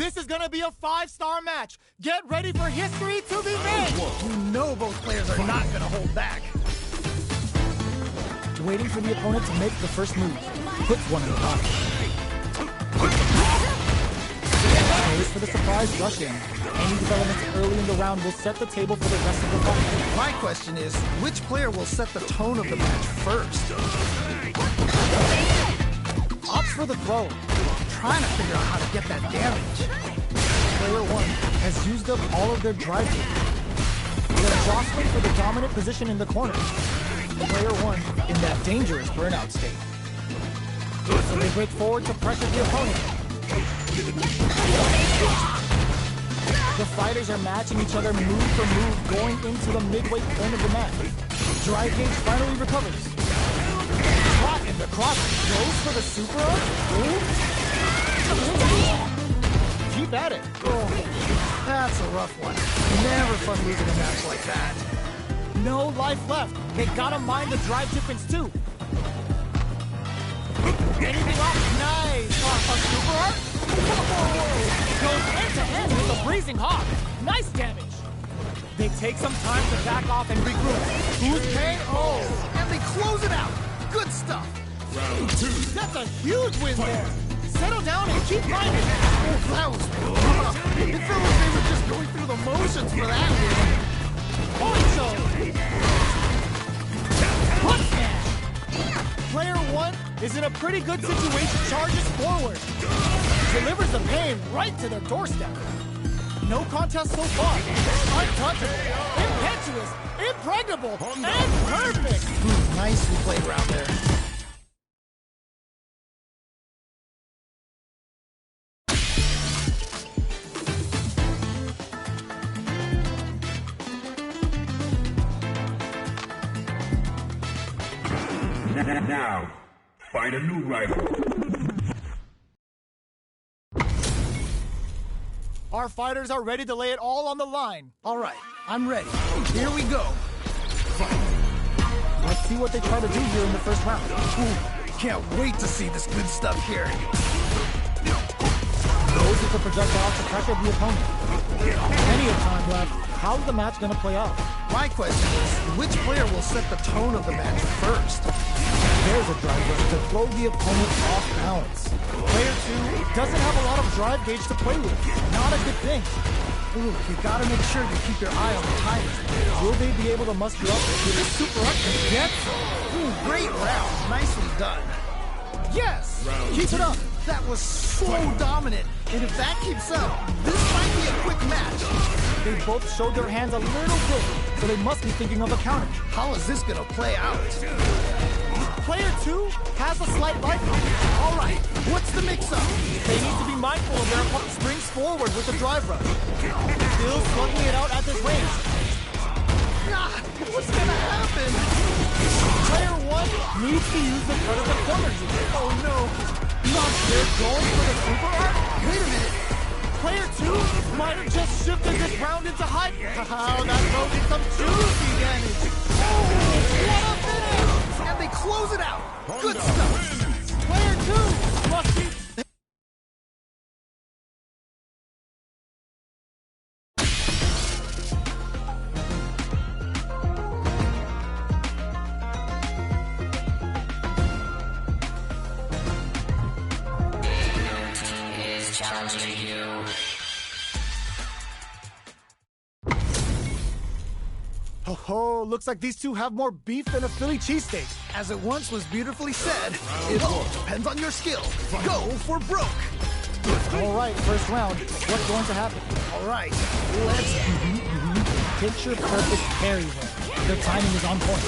This is gonna be a 5-star match. Get ready for history to be made. You know both players are not gonna hold back. Waiting for the opponent to make the first move. Puts one in the pocket. Goes for the surprise rush in. Any developments early in the round will set the table for the rest of the fight. My question is, which player will set the tone of the match first? Opts for the throw. Trying to figure out how to get that damage. Player 1 has used up all of their drive tape. They're jostling for the dominant position in the corner. Player 1 in that dangerous burnout state. So they break forward to pressure the opponent. The fighters are matching each other move for move going into the midway point of the match. Drive gauge finally recovers. Caught in the cross. Goes for the super up. Keep at it. Oh, that's a rough one. Never fun losing a match like that. No life left. They gotta mind the drive difference too. Anything off? Nice. Super art? Goes end to end with a Blazing Hawk. Nice damage. They take some time to back off and regroup. Who's KO? And they close it out. Good stuff. Round 2. That's a huge win there. Settle down and keep grinding. Oh, that was rough. It felt like they were just going through the motions for that one. Oicho! Hook smash! Player 1 is in a pretty good situation, charges forward. Delivers the pain right to their doorstep. No contest so far. Untouchable, impetuous, impregnable, and perfect! Nicely played around there. Now, find a new rival. Our fighters are ready to lay it all on the line. All right, I'm ready. Here we go. Let's see what they try to do here in the first round. Ooh, can't wait to see this good stuff here. Goes with the projectile to pressure the opponent. Plenty of time left. How's the match going to play out? My question is, which player will set the tone of the match first? There's a drive rush to throw the opponent off balance. Player 2 doesn't have a lot of drive gauge to play with. Not a good thing. Ooh, you gotta make sure you keep your eye on the timing. Will they be able to muster up with this super up and get some? Ooh, great round. Nicely done. Yes! Round Keep it up! That was so dominant. And if that keeps up, this might be a quick match. They both showed their hands a little bit, so they must be thinking of a counter. How is this gonna play out? Player 2 has a slight life. All right, what's the mix-up? They need to be mindful of their opponent springs forward with the drive rush. Still slugging it out at this range. Ah, what's gonna happen? Player 1 needs to use the cut of the corner to get. Oh no. They're going for the super art? Wait a minute. Player 2 might have just shifted this round into high. Oh, that throws in some juicy damage. Oh, what a finish! And they close it out. Good stuff. Player 2 must be... Challenging you. Oh, looks like these two have more beef than a Philly cheesesteak. As it once was beautifully said, it all depends on your skill. Go for broke. All right, first round. What's going to happen? All right, let's... Picture perfect parry there. Their timing is on point.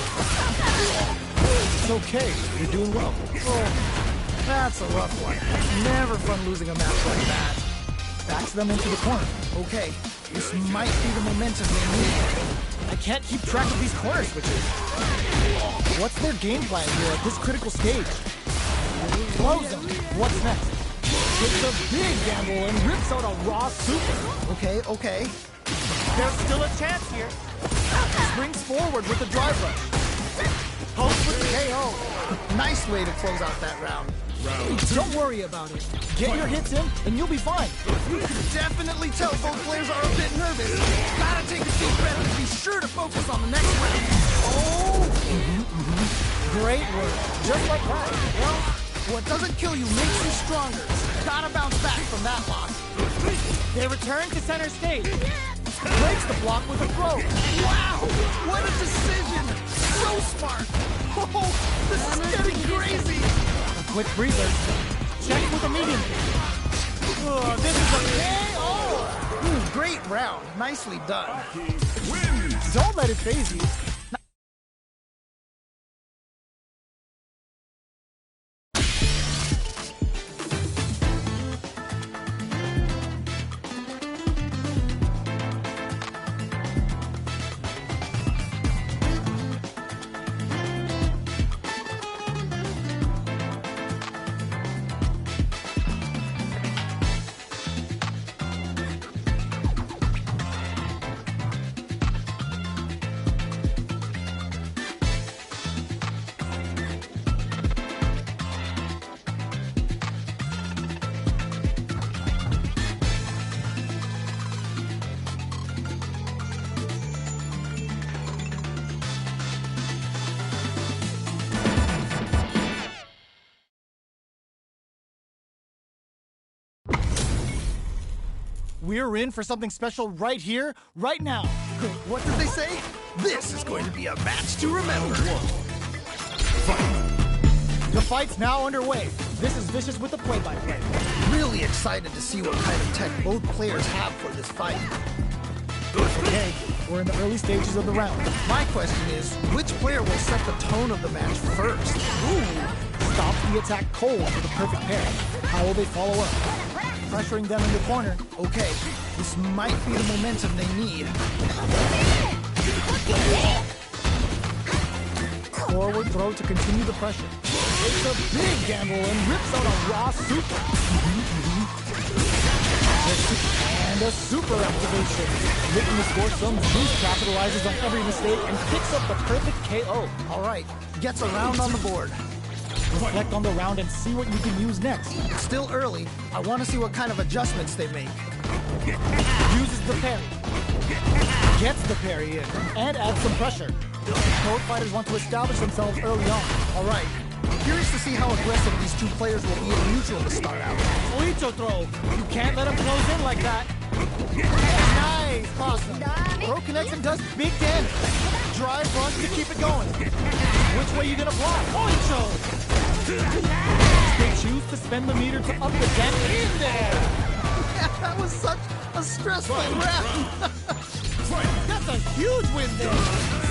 It's okay. You're doing well. Oh, that's a rough one. Never fun losing a match like that. Backs them into the corner. Okay, this might be the momentum they need. I can't keep track of these corner switches. What's their game plan here at this critical stage? Close them. What's next? It's a big gamble and rips out a raw super. Okay. There's still a chance here. Springs forward with the drive rush. Post with the KO. Nice way to close out that round. Don't worry about it. Get your hits in, and you'll be fine. You can definitely tell both players are a bit nervous. Gotta take a deep breath and be sure to focus on the next round. Oh! Great work. Just like that. Well, what doesn't kill you makes you stronger. Gotta bounce back from that loss. They return to center stage. Breaks the block with a throw. Wow! What a decision! So smart! Oh, this is getting crazy! A quick breather. Check with a medium. This is a KO! Great round. Nicely done. Don't let it faze you. We're in for something special right here, right now. What did they say? This is going to be a match to remember. The fight's now underway. This is Vicious with the play-by-play. Really excited to see what kind of tech both players have for this fight. Okay, we're in the early stages of the round. My question is, which player will set the tone of the match first? Stop the attack cold for the perfect pair. How will they follow up? Pressuring them in the corner. Okay, this might be the momentum they need. Forward throw to continue the pressure. It's a big gamble and rips out a raw super. And a super activation. Looking to score some juice, capitalizes on every mistake and picks up the perfect KO. All right, gets a round on the board. Reflect on the round and see what you can use next. It's still early. I want to see what kind of adjustments they make. Uses the parry. Gets the parry in and adds some pressure. Both fighters want to establish themselves early on. All right. Curious to see how aggressive these two players will be in neutral to start out. Oicho throw. You can't let them close in like that. Nice, awesome. Throw connects and does big damage. Drive runs to keep it going. Which way you gonna block? Oicho! They choose to spend the meter to up the dent in there. That was such a stressful round. That's a huge win there.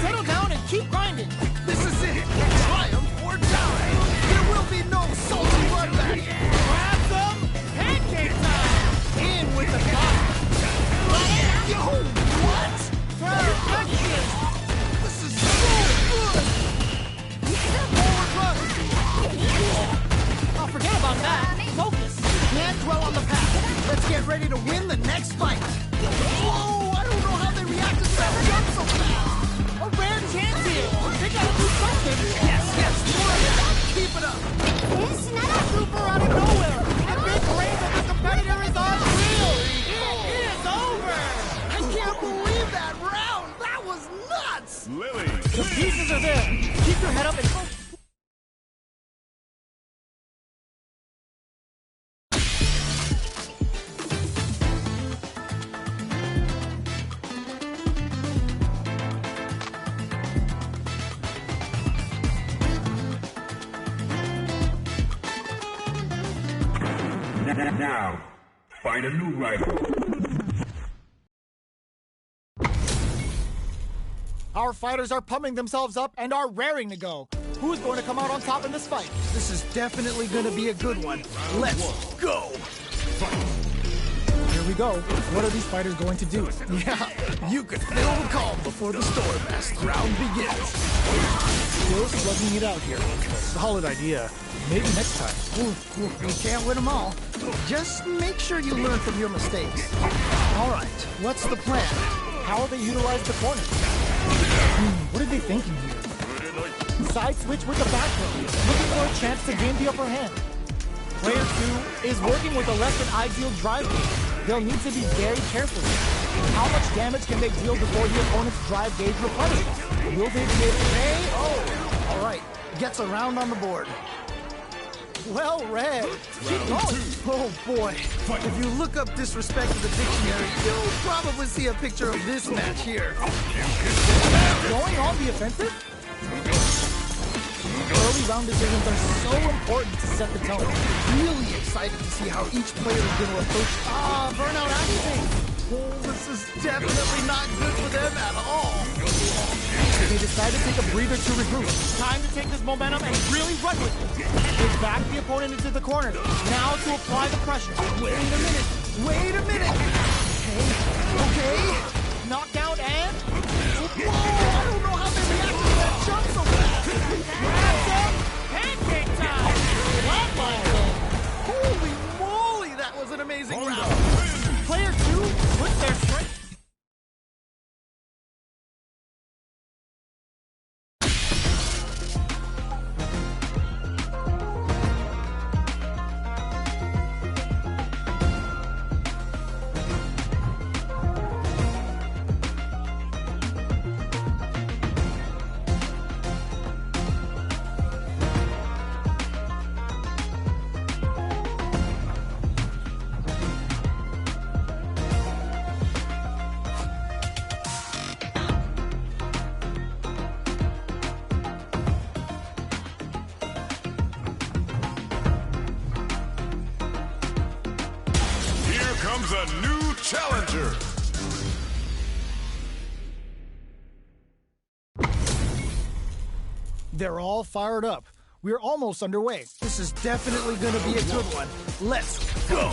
Settle down and keep grinding. This is it. Triumph or die. There will be no salty bloodbath. Grab them. Pancake time. In with the block. Yo, what? Perfection. This is so good. Forward run. Oh, forget about that. Focus. Can't dwell on the past. Let's get ready to win the next fight. Whoa, I don't know how they reacted to that jump so fast. A rare chance here. They gotta do something. Yes, more of that. Keep it up. Super out of nowhere. The big brain of the competitor is unreal. It is over. I can't believe that round. That was nuts. Lily. The pieces are there. Keep your head up and focus. Now, find a new rival. Our fighters are pumping themselves up and are raring to go. Who's going to come out on top in this fight? This is definitely going to be a good one. Let's go. Here we go. What are these fighters going to do? Yeah, you could feel the calm before the storm as the round begins. Still slugging it out here. Solid idea. Maybe next time. We can't win them all. Just make sure you learn from your mistakes. All right, what's the plan? How will they utilize the corner? What are they thinking here? Side switch with the back row, looking for a chance to gain the upper hand. Player 2 is working with a less than ideal drive gauge. They'll need to be very careful here. How much damage can they deal before the opponent's drive gauge replenishes? Will they be able to pay? Oh, all right. Gets a round on the board. Well read. Keep going. Oh boy. If you look up disrespect in the dictionary, you'll probably see a picture of this match here. Going on the offensive? Early round decisions are so important to set the tone. Really excited to see how each player is going to approach. Burnout acting. Oh, this is definitely not good for them at all. They decide to take a breather to regroup. Time to take this momentum and really run with it. They back the opponent into the corner. Now to apply the pressure. Wait a minute. Wait a minute. Okay. Knockdown and... Whoa, I don't know how they reacted to that jump so fast. Grabs up. Pancake time. Holy moly, that was an amazing round. Player 2 puts their strength. Comes a new challenger. They're all fired up. We're almost underway. This is definitely going to be a good one. Let's go.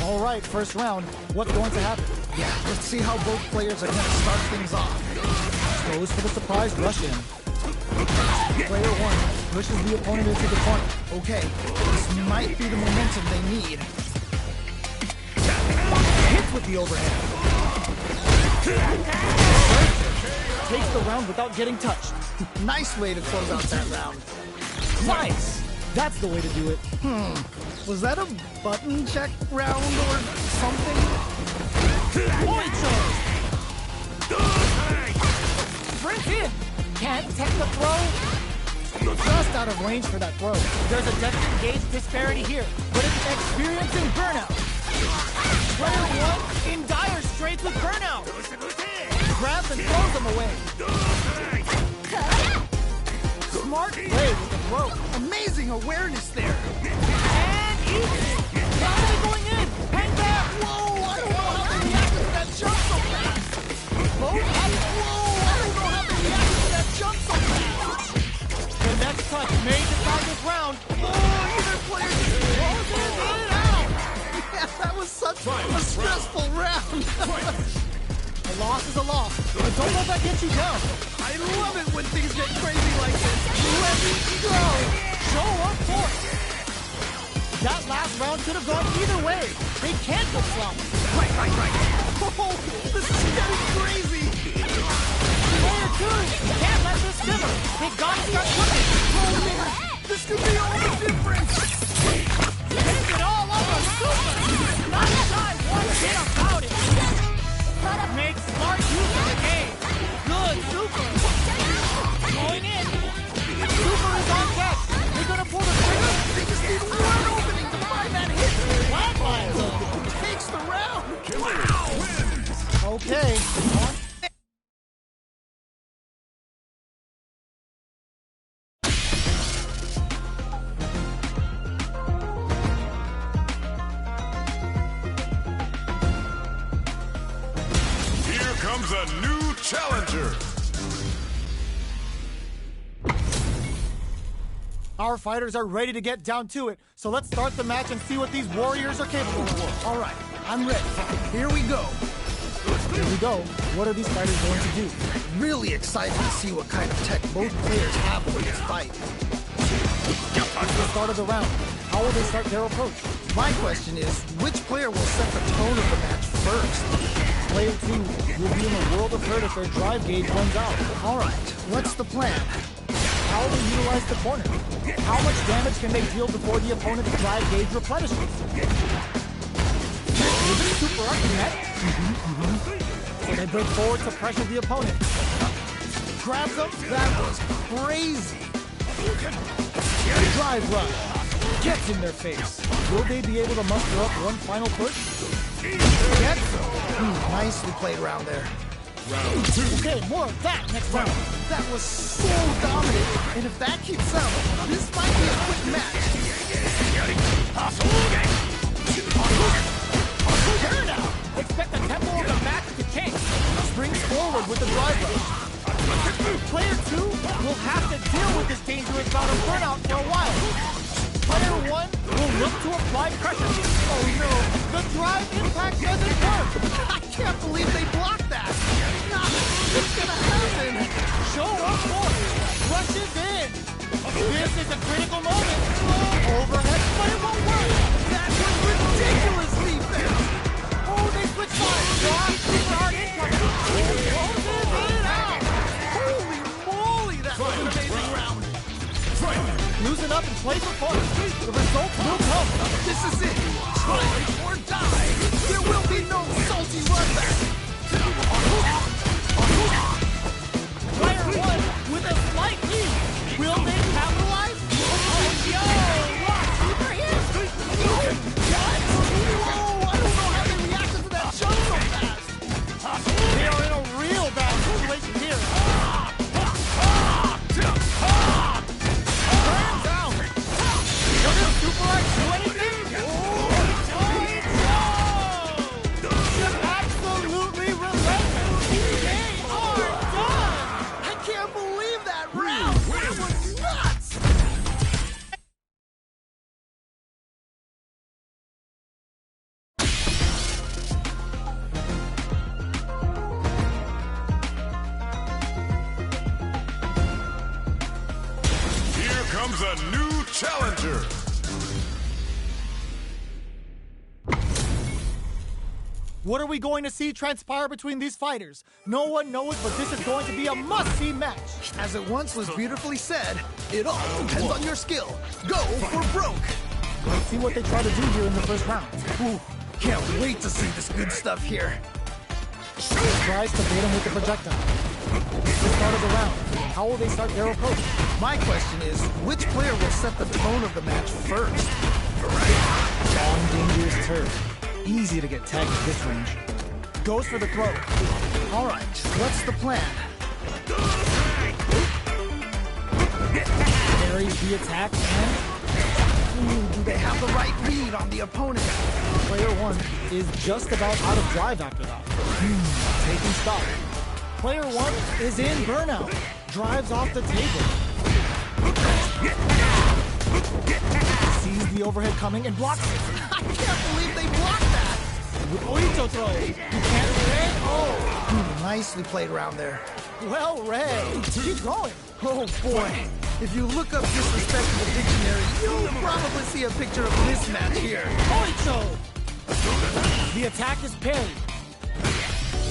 All right, first round. What's going to happen? Yeah, let's see how both players are going to start things off. Goes for the surprise rush in. Player 1 pushes the opponent into the corner. Okay, this might be the momentum they need. Hits with the overhand. Takes the round without getting touched. Nice way to close out that round. Nice! That's the way to do it. Was that a button check round or something? Point charge! Sprint in! Can't take the throw. Just out of range for that throw. There's a definite gauge disparity here, but it's experiencing burnout. Player 1 in dire straits with burnout. Grabs and throws him away. Smart play with the throw. Amazing awareness there. And easy. Probably going in. Hang back. Whoa, I don't know how they reacted to that jump so fast. Both have it. Whoa, I don't know how they reacted to that jump so fast. The next touch may decide this round. Oh, either player just Throws it in and out. Yeah, that was such a stressful round. A loss is a loss, but don't let that get you down. I love it when things get crazy like this. Let's go. Show up for it. That last round could have gone either way. They can't go sloppy. Right. Oh, this is getting crazy. Player 2 can't let this simmer. They gotta start cooking. Oh, man, this could be all the difference. Take it all over Super. Not shy one bit about it. Make smart use of the game. Good Super. Going in. Super is on deck. They're gonna pull the trigger. They just need one opening to find that hit. Flatline. Takes the round. Wow. Okay. Here comes a new challenger. Our fighters are ready to get down to it, so let's start the match and see what these warriors are capable of. All right, I'm ready. Here we go. Here we go. What are these fighters going to do? Really excited to see what kind of tech both players have for this fight. It's the start of the round. How will they start their approach? My question is, which player will set the tone of the match first? Player 2 will be in a world of hurt if their drive gauge runs out. All right, what's the plan? how they utilize the corner. How much damage can they deal before the opponent's drive gauge replenishes? With a super arc net. So they break forward to pressure the opponent. Grabs them. That was crazy. Drive run. Gets in their face. Will they be able to muster up one final push? Gets them. Nicely played around there. Round 2. Okay, more of that next round. That was so dominant. And if that keeps up, this might be a quick match. Turn out. Expect the tempo of the match to change. Springs forward with the drive rush. Player 2 will have to deal with this dangerous bout of burnout for a while. Player 1 will look to apply pressure. Oh no, The drive impact doesn't work. I can't believe they blocked that. It's gonna happen. Show up force. Rushes in. This is a critical moment. Overhead, but it won't work. That was ridiculous defense. Oh, they switch sides. Drop, super hard incoming. Closes it out. Holy moly, that was an amazing round. Loosen up and play for fun. The result will come. This is it. Try or die. There will be no salty run back. Player 1 with a slight lead. Will they capitalize? Oh, yo! Rock super hit! What? Whoa, I don't know how they reacted to that jump so fast. They are in a real bad situation here. Turns out. Will this super art do anything? Absolutely relentless. They are done. I can't believe that round. That was nuts. Here comes a new challenger. What are we going to see transpire between these fighters? No one knows, but this is going to be a must-see match. As it once was beautifully said, it all depends on your skill. Go for broke. Let's see what they try to do here in the first round. Ooh, can't wait to see this good stuff here. Tries to bait him with the projectile. It's the start of the round. How will they start their approach? My question is, which player will set the tone of the match first? On dangerous turf. Easy to get tagged at this range. Goes for the throw. All right, what's the plan? Parries the attack and Ooh, do they have the right read on the opponent? player 1 is just about out of drive after that. Taking stock. Player 1 is in burnout. Drives off the table. Sees the overhead coming and blocks it. I can't believe they blocked that. Oito throw. You can't read. Oh, Nicely played around there. well read. Keep going. Oh boy, if you look up disrespect in the dictionary, you'll probably see a picture of this match here. Oito. The attack is parried.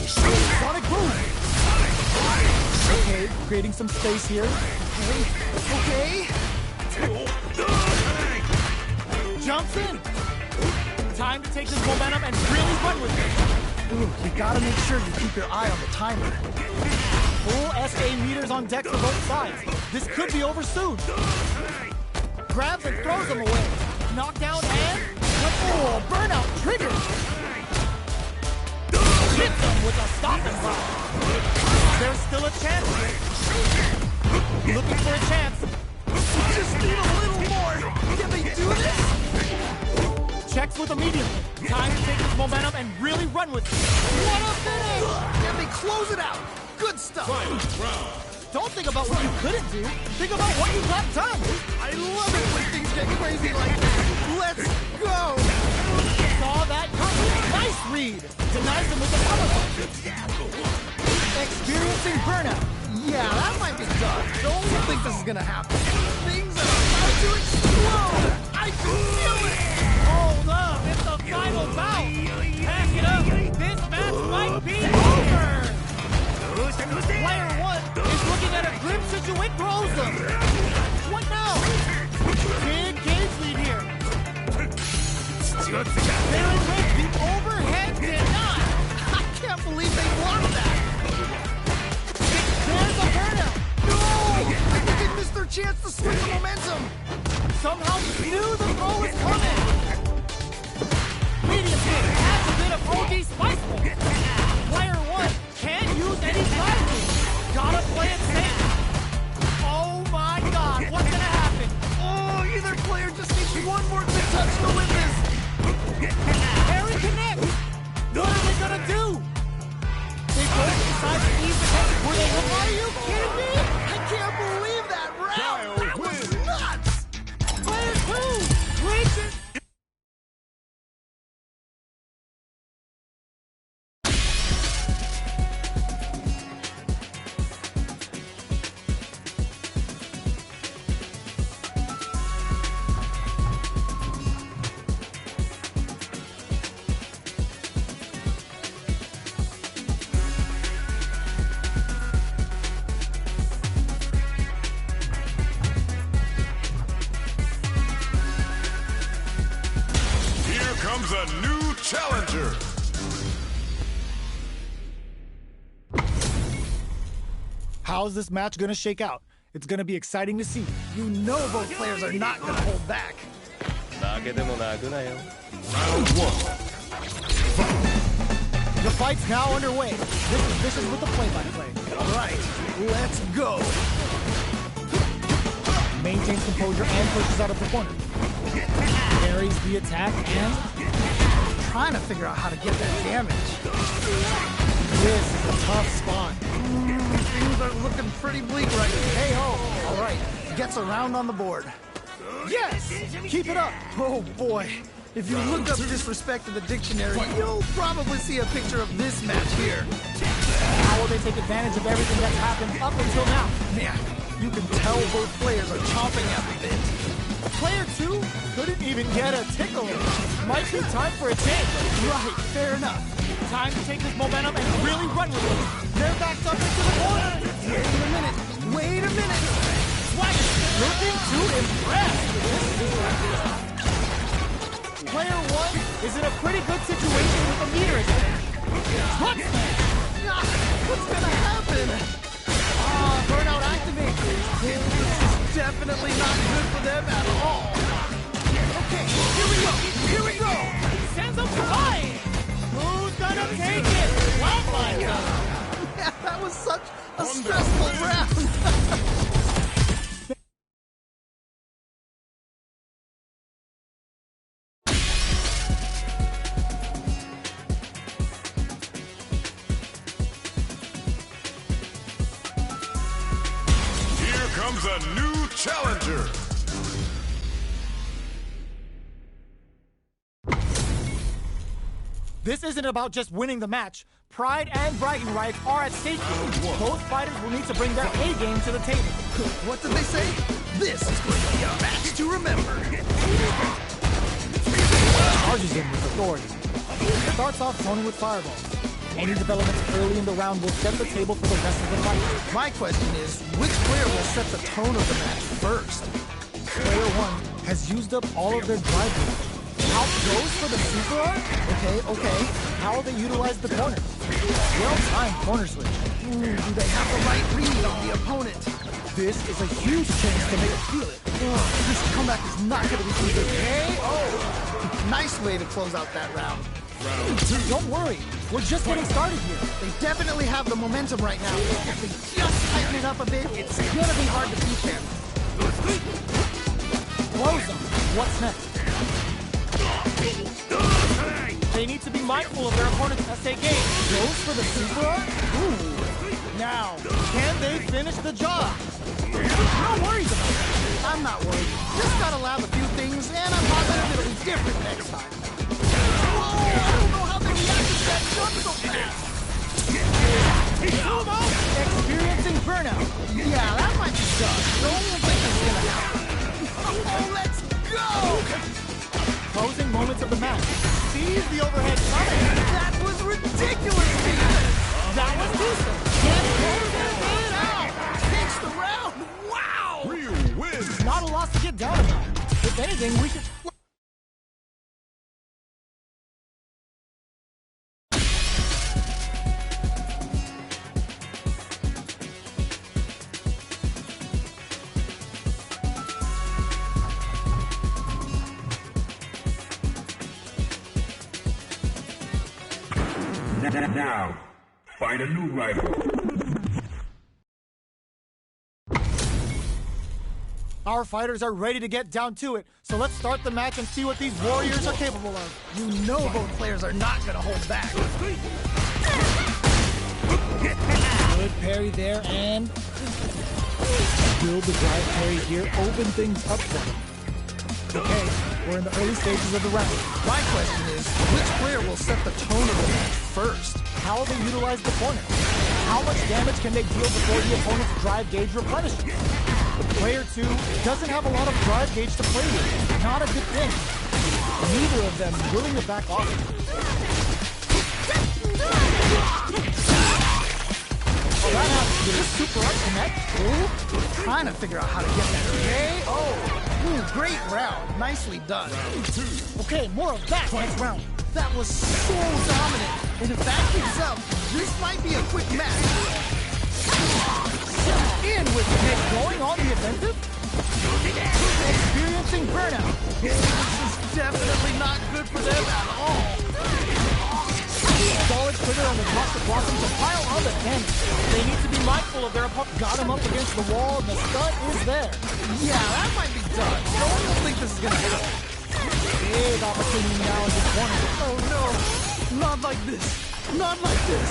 Sonic boom. Okay, creating some space here. Okay. Jumps in. Time to take this momentum and really run with it. Ooh, you gotta make sure you keep your eye on the timer. Full SA meters on deck for both sides. This could be over soon. Grabs and throws him away. Knockdown and... Oh, burnout triggered. Hits him with a stopping block. There's still a chance. Looking for a chance. Just need a little more. Can they do this? Checks with immediately. Time to take this momentum and really run with it. What a finish! Can they close it out? Good stuff. Don't think about what you couldn't do. Think about what you got done. I love it when things get crazy like this. Let's go. Saw that coming. Nice read. Denies him with the power punch. Experiencing burnout. Yeah, that might be tough. Don't think this is gonna happen. Things are about to explode. I can feel it. Hold up. It's the final bout. Pack it up. This match might be over. Player 1 is looking at a grim situation. Throws him. Barely with the overhead deny. I can't believe they blocked that. There's a burnout. No! I think they missed their chance to switch the momentum. Somehow knew the throw was coming. Medium kick has a bit of OD spice. Player 1 can't use any side moves. Gotta play it safe. Oh my god, what's gonna happen? Oh, either player just needs one more good touch to win this. Harry connects. What are they gonna do? They both decide to ease the tension. Were they? Are you kidding me? I can't believe that round. That was nuts. Player 2 reaches. Comes a new challenger. How's this match gonna shake out? It's gonna be exciting to see. You know both players are not going to hold back. Round 1. The fight's now underway. This is with the play-by-play. All right, let's go. Maintains composure and pushes out of the corner. Carries the attack and Trying to figure out how to get that damage. this is a tough spot. Things are looking pretty bleak right now. Hey-ho. All right, gets a round on the board. Yes! Keep it up. Oh boy, if you look up disrespect in the dictionary, you'll probably see a picture of this match here. How will they take advantage of everything that's happened up until now? Man, you can tell both players are chomping at the bit. Player 2 couldn't even get a tickle. Might be time for a change. Right, fair enough. Time to take this momentum and really run with it. They're backed up into the corner. Wait a minute. Swagger looking to impress. Player 1 is in a pretty good situation with the meter in there. Truck smash. Ah, what's gonna happen? Burnout activate. This is definitely not good for them at all. Okay, here we go. Here we go. Sends them flying. Who's gonna take it? Flatline. Yeah, that was such a stressful round. Here comes a new challenger. This isn't about just winning the match. Pride and bragging rights are at stake here. Both fighters will need to bring their A game to the table. What did they say? This is going to be a match to remember. Charges in with authority. Starts off toning with fireballs. Any developments early in the round will set the table for the rest of the fight. My question is, which player will set the tone of the match first? Player 1 has used up all of their drive moves. Out goes for the super art. Okay. How will they utilize the corner? Well-timed corner switch. Do they have the right read on the opponent? This is a huge chance to make it feel it. This comeback is not going to be easy. Nice way to close out that round. Don't worry, we're just getting started here. They definitely have the momentum right now. If they just tighten it up a bit, it's going to be hard to beat them. Close them. What's next? They need to be mindful of their opponent's SA game. Goes for the super art? Ooh. Now, can they finish the job? No worries about that. I'm not worried. Just gotta lab a few things, and I'm positive it'll be different next time. Whoa! I don't know how they reacted to that jump so fast. Zoom out! Experiencing burnout. Yeah, that might be tough. Don't think it's gonna happen. Oh, let's go! Closing moments of the match. Sees the overhead coming. That was ridiculous, That was decent. Can't close it out. Takes the round. Wow! Real win. Not a loss to get down about. If anything, we should... Now, find a new rival. Our fighters are ready to get down to it, so let's start the match and see what these warriors are capable of. You know both players are not gonna hold back. Good parry there, and build the drive parry here, open things up for them. Okay, we're in the early stages of the round. My question is, which player will set the tone of the match first? How will they utilize the corner? How much damage can they deal before the opponent's drive gauge replenishes? Player 2 doesn't have a lot of drive gauge to play with. Not a good thing. Neither of them willing to back off. Oh, that happens. Did this super up connect? Ooh, trying to figure out how to get that. Okay. Ooh, great round. Nicely done. Okay, more of that next round. That was so dominant. And if that keeps up, this might be a quick match. In with Nick going on the offensive. Experiencing burnout. This is definitely not good for them at all. Solid trigger on the top to block them to pile on the damage. They need to be mindful of their opponent. Got him up against the wall, and the stun is there. Yeah, that might be done. No one will think this is gonna happen. Big opportunity now in this corner. Oh no, not like this. Not like this.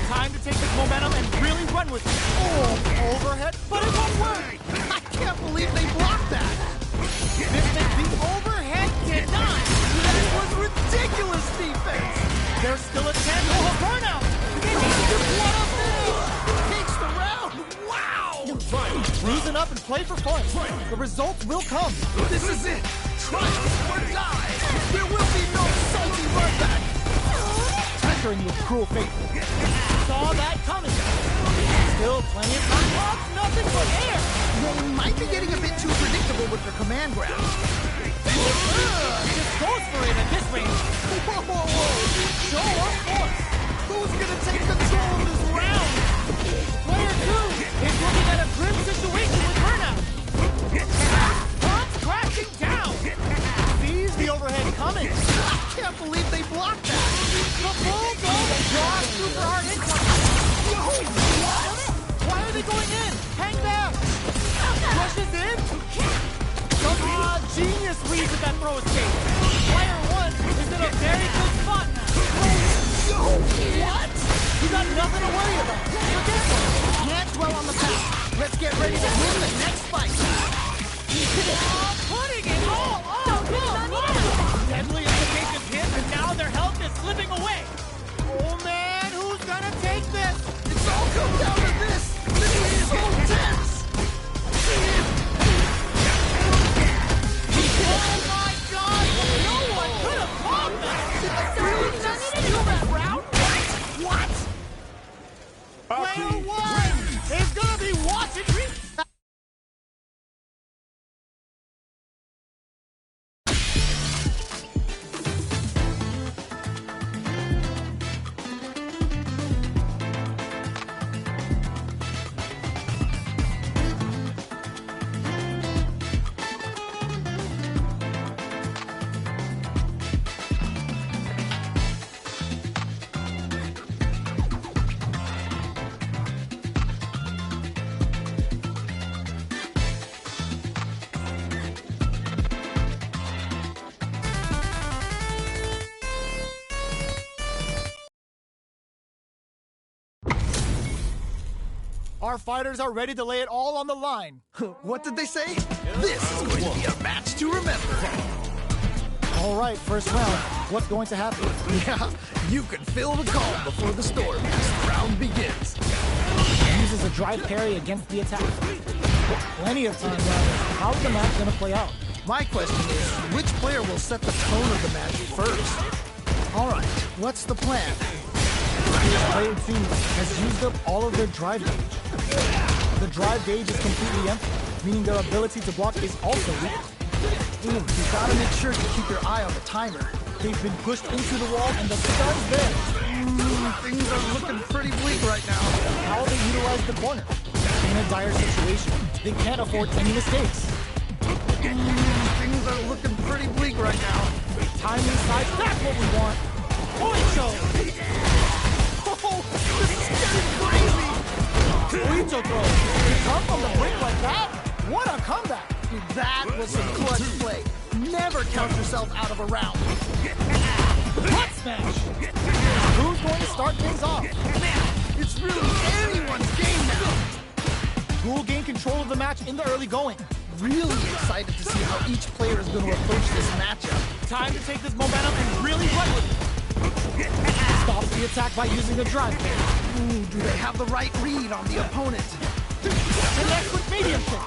Time to take this momentum and really run with it. Oh, overhead, but it won't work. I can't believe they blocked that. The overhead cannot. That was ridiculous defense. There's still a chance of a burnout. What a finish. Takes the round. Wow. Reason up and play for fun. The results will come. This is it. Triumph or die. There will be no salty run back. Pressuring with cruel fate. Saw that coming. Still plenty of time. Oh, nothing but air. They might be getting a bit too predictable with their command grab. Just goes for it at this range. Whoa. Show of force. Who's gonna take control of this round? Player 2 is looking at a grim situation with burnout. Comes crashing down. Sees the overhead coming. I can't believe they blocked that. The bulldog draws super hard into it. Why are they going in? Hang down. Rushes in. Genius reads with that throw escape. Player 1 is in a very good spot now. What? You got nothing to worry about. Forget it. Can't dwell on the past. Let's get ready to win the next fight. Putting it all on. Deadly implications hit, and now their health is slipping away. Oh man, who's gonna take this? It's all come down to this. This is so tense. Oh my god! No one could have caught that! Did they really just steal that round? What? Player 1 is gonna be watching. Our fighters are ready to lay it all on the line. What did they say? This is going to be a match to remember. All right, first round. What's going to happen? Yeah, you can feel the calm before the storm as the round begins. Uses a drive parry against the attack. Plenty of time left. How's the match going to play out? My question is, which player will set the tone of the match first? All right, what's the plan? Player 2 has used up all of their drive gauge. The drive gauge is completely empty, meaning their ability to block is also weak. You gotta make sure to keep your eye on the timer. They've been pushed into the wall and the stun's there. Things are looking pretty bleak right now. How will they utilize the corner? In a dire situation, they can't afford any mistakes. Things are looking pretty bleak right now. Timing side, that's what we want. Point show! was some clutch play. Never count yourself out of a round. Butt smash! Who's going to start things off? It's really anyone's game now. Who will gain control of the match in the early going? Really excited to see how each player is going to approach this matchup. Time to take this momentum and really run with it. Stops the attack by using the drive. Ooh, do they have the right read on the opponent? Connects with medium kick.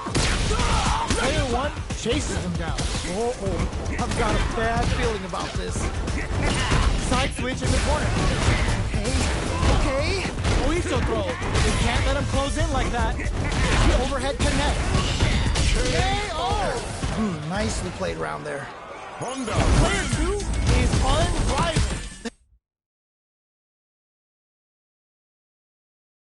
Player one chases him down. Oh, I've got a bad feeling about this. Side switch in the corner. Okay. Oiso throw. You can't let him close in like that. The overhead connect. KO! Nicely played around there. Honda. Player two is